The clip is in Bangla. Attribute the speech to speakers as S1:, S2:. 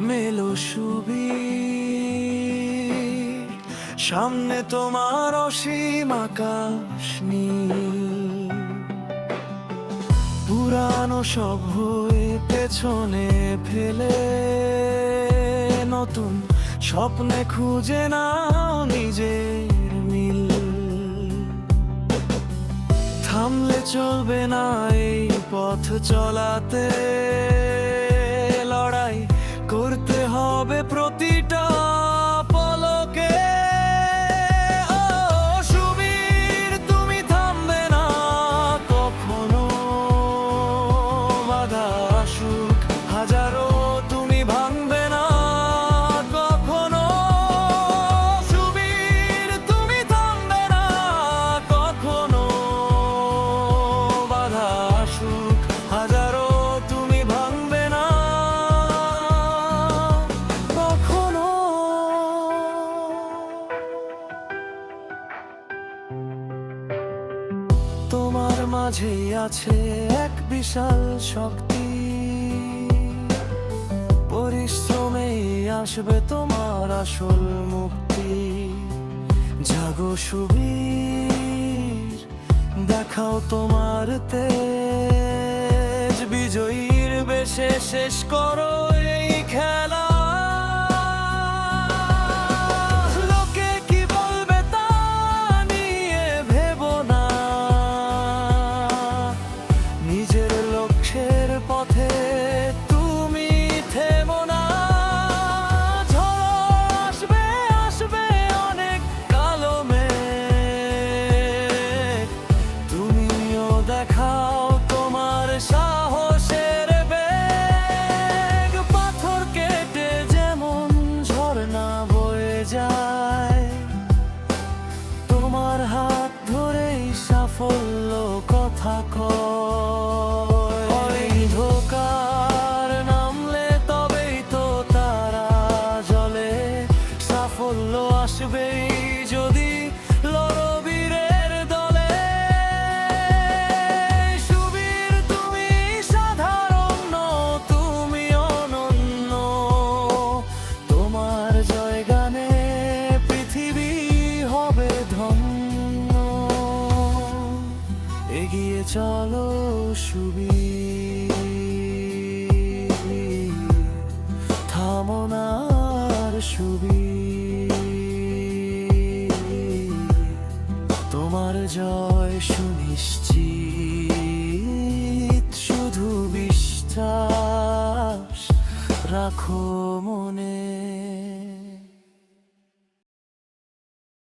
S1: মেলো সুবীর, সামনে তোমার অসীম আকাশ নীল। পুরানো সব হয়ে পেছনে ফেলে নতুন স্বপ্নে খুঁজে নাও নিজের মিল। থামলে চলবে না এই পথ চলাতে, লড়াই করতে হবে প্রতিটা পলকে। ও সুবীর, তুমি থামবে না কখনো, বাধা আসুক হাজারো তুমি ভাঙবে না কখনো। সুবীর, তুমি থামবে না কখনো, বাধা আসুক হাজারো তুমি ভাঙবে না কখনো। তোমার মাঝেই আছে এক বিশাল শক্তি, পরিশ্রমেই আসবে তোমার আসল মুক্তি। জাগো সুবীর, দেখাও তোমার তেজ, বিজয়ীর বেশে শেষ করো এই খেলা। লোকে কি বলবে তা নিয়ে ভেবো না, নিজের লক্ষ্যের পথে তুমি থেমো না। ঝড় আসবে, আসবে অনেক কালো মেঘ, তুমিও দেখাও তোমার সাহসের বেগ। পাথর কেটে যেমন ঝরনা বয়ে যায়, তোমার হাত ধরেই সাফল্য কথা কয়। অন্ধকার নামলে তবেই তো তারা জ্বলে, সাফল্য আসবেই যদি লড়ো বীরের দলে। সুবীর, তুমি সাধারণ নও, তুমি অনন্য, তোমার জয়গানে পৃথিবী হবে ধন্য। এগিয়ে চলো সুবীর, থামো না আর সুবীর, তোমার জয় সুনিশ্চিত, শুধু বিশ্বাস রাখো মনে।